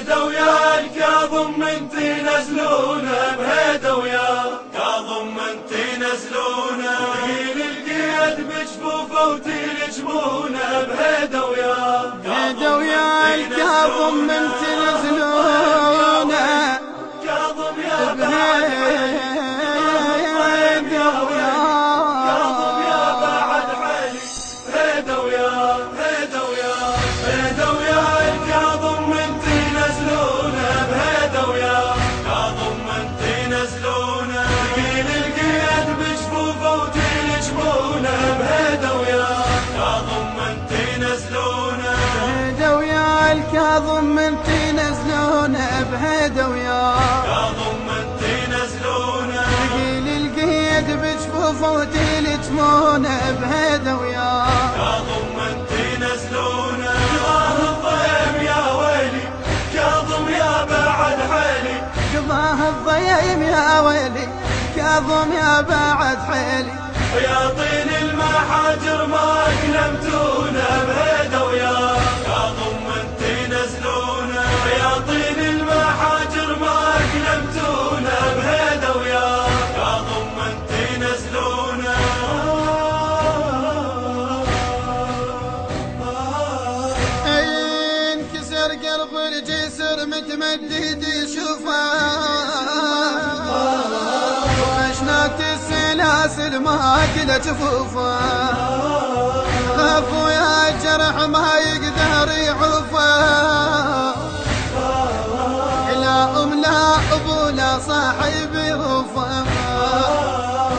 بهيدا ويا الكاظم من تنزلونا بهيدا ويا كاظم من تنزلونا ثقيل القيد بجفوفه وتلجمونا بهيدا ويا بهيدا ويا الكاظم من تنزلونا كاظم يا كاظم من تنزلونا بهيدا ويا كاظم من تنزلونا ثقيل القيد بجفوفه وتلجمونا بهيدا ويا كاظم من تنزلونا قضاه الضيم يا ويلي كاظم يا بعد حيلي قضاه الضيم يا ويلي كاظم يا بعد حيلي يا طين المحاجر ما كلمتونا بهيدا ويا كاظم من تنزلونا يا طين المحاجر ما كلمتونا بهيدا ويا كاظم من تنزلونا انكسر قلب الجسر متمدد يشوفه السلاسل ما كل جفوفه خافوا يا جرح ما يقدر يعوفه لا لا ابو لا صاحب يوفه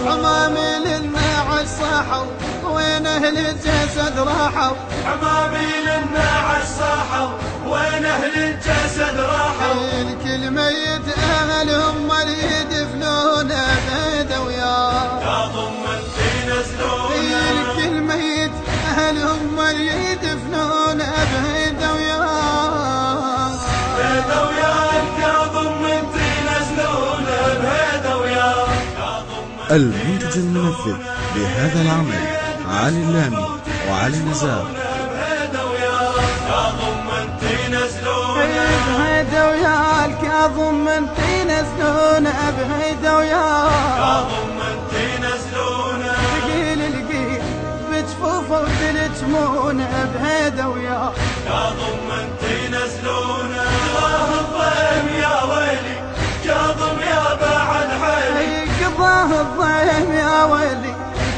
عمامي للناعش صاحوا وين اهل الجسد راحوا عمامي للناعش صاحوا وين اهل الجسد راحوا الكل ميت اهلهم يدفنونه بهيدا ويا كاظم من تنزلونا الكل ميت اهلهم يدفنونه بهيدا ويا بهيدا ويا الكاظم من تنزلونا بهيدا ويا المنتج المنفذ لهذا العمل علي اللامي وعلي نزار بهيدا ويا كاظم من تنزلونا بهيدا ويا الكاظم من تنزلونا بهيدا ويا كاظم من تنزلونا ثقيل القيد بجفوفه وتلجمونا بهيدا ويا كاظم من تنزلونا قضاه الضيم يا ويلي كاظم يا بعد حيلي قضاه الضيم يا ويلي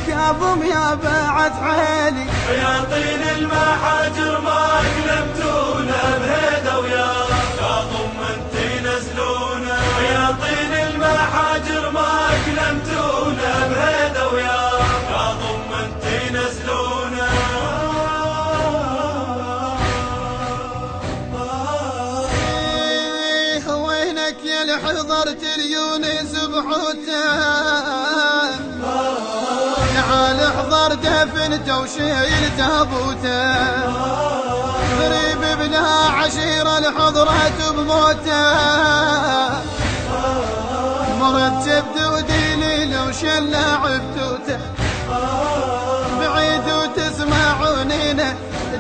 كاظم يا بعد حيلي يا طين المحاجر ما كلمتونا بهيدا ويا كاظم من تنزلونا يا طين المحاجر ما كلمتونا بهيدا ويا كاظم من تنزلونا وينك يا الحضرت اليونس بحوته تعال احضر دفنته وشيل تابوته غريب بلا عشيرة الحضرة بموته مرتب دودي ليل وشل عبدوته بعيد وتسمعونينا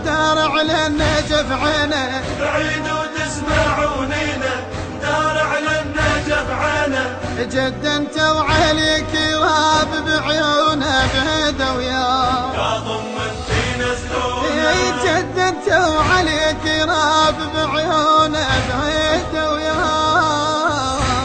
دار على النجف عينه بعيد وتسمعونينا دار على النجف عينه جد انت وعليك راب بعيونه بهيدا ويا كاظم من تنزلونا جد انت وعليك راب بعيونه بهيدا ويا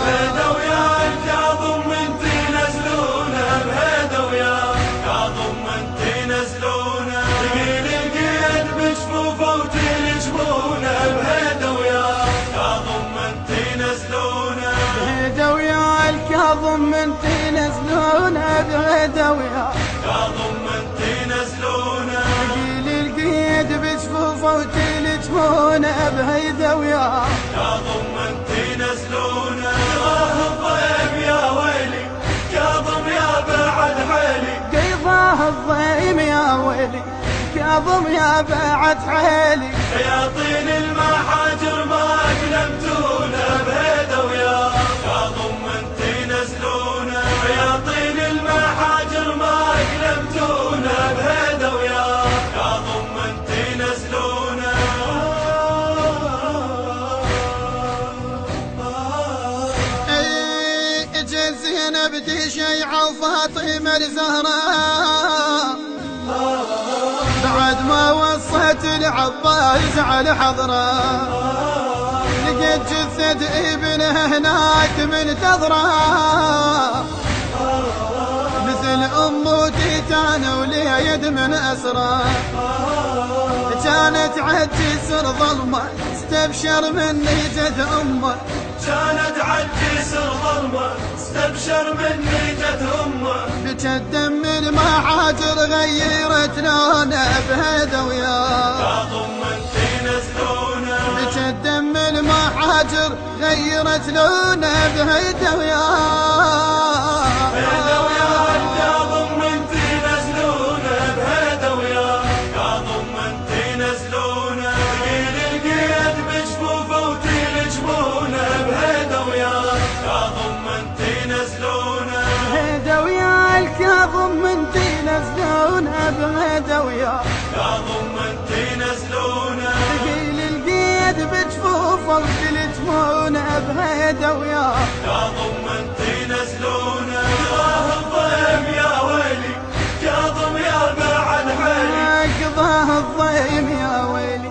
بهيدا ويا الكاظم من تنزلونا بهيدا ويا كاظم من تنزلونا ثقيل القيد بجفوفه وتلجمونا بهيدا ويا كاظم من تنزلونا بهيدا ويا الكاظم من تنزلونا بهيدا ويا كاظم من تنزلونا ثقيل القيد بجفوفه وتلجمونا بهيدا ويا كاظم من تنزلونا قضاه الضيم يا ويلي كاظم يا بعد حيلي قضاه الضيم يا ويلي كاظم يا بعد حيلي يا طين المحاجر ما كلمتونا بهيدا ويا كاظم من تنزلونا يا طين المحاجر ما كلمتونا بهيدا ويا كاظم من تنزلونا الزهراء بعد ما وصيت العباس على حضره لقيت جثة ابنه هناك منتظره مثل أمه تيتان وليد من أسره كانت عالجسر ظلمة استبشر مني جت أمه كانت عالجسر ظلمة استبشر مني جت أمه بجت دم المحاجر غيرت لونه بهذا وياه يا ضمنتي نزلونه بجت دم المحاجر غيرت لونه بهذا وياه بهذا وياه يا ضمنتي نزلونه بهذا وياه يا ضمنتي نزلونه ثقيل القيد بجفوفه وتلجمونه بهذا وياه يا ضمنتي نزلونه بهذا وياه الكاظم منتي نزلونه بهذا وياه يا ضمنتي نزلونه ثقيل القيد بجفوفه وتلجمونه بهذا وياه يا ضمنتي نزلونه قضاه الضيم يا ويلي كاظم يا بعد حيلي قضاه الضيم يا ويلي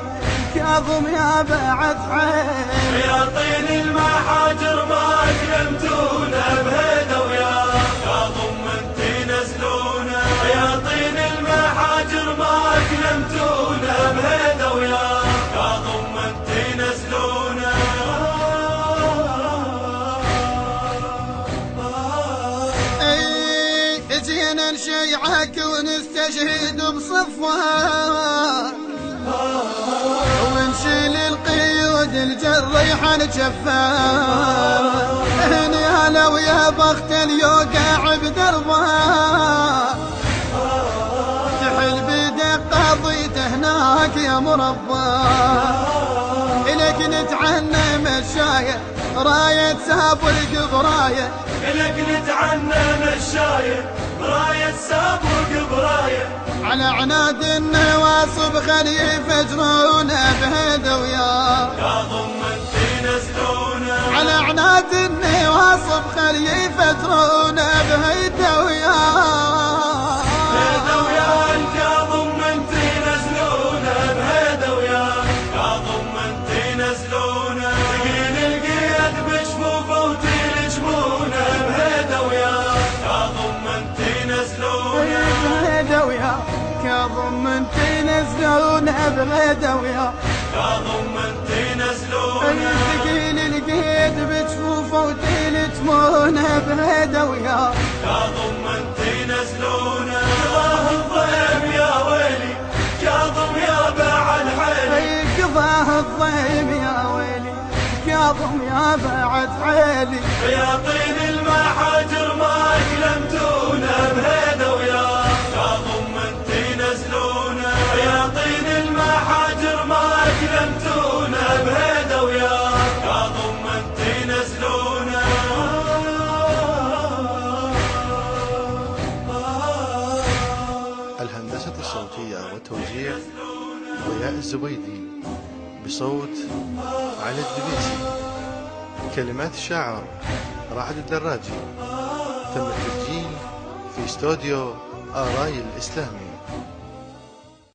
كاظم يا بعد حيلي شياطين المحاجر ما كلمتونا بهذا وياه يا ضمنتي نزلونه شياطين المحاجر ما كلمتونا بهذا وياه يا ضمنتي نزلونه اي جينا نشيعك ونستشهد بصفوها ونشيل القيود الجريحة نجفها هني هلا ويا بخت اليوقع بدربها تحل بيدك قضيته هناك يا مربى إلك نتعنى مشاية راية ساب القبراية إلك نتعنى مشاية براية سابق براية على عناد النواصب خلي يفجرونه بهذا وياه يا ضمنتي نزلونه على عناد النواصب خلي يفجرونه بهذا وياه بهذا وياه يا ضمنتي نزلونه بهذا وياه يا ضمنتي نزلونه ثقيل القيد بجفوفه وتلجمونه بهذا وياه يا ضمنتي نزلونه بهذا وياه كاظم منتي نزلونه بهذا وياه يا ضمنتي نزلونه ثقيل القيد بجفوفه وتلجمونه بهذا وياه يا ضمنتي نزلونه قضاه الضيم يا ويلي كاظم يا بعد حيلي قضاه الضيم يا ويلي كاظم يا بعد حيلي شياطين المحاجر ما كلمتونا بهذا وياه يا ضمنتي نزلونه شياطين المحاجر ما كلمتونا بهذا وياه يا ضمنتي نزلونه الهندسة الصوتية والتوزيع ضياء الزبيدي بصوت علي الدبيسي. كلمات الشاعر رعد الدراجي. تم التسجيل في استوديو آراي الإسلامي.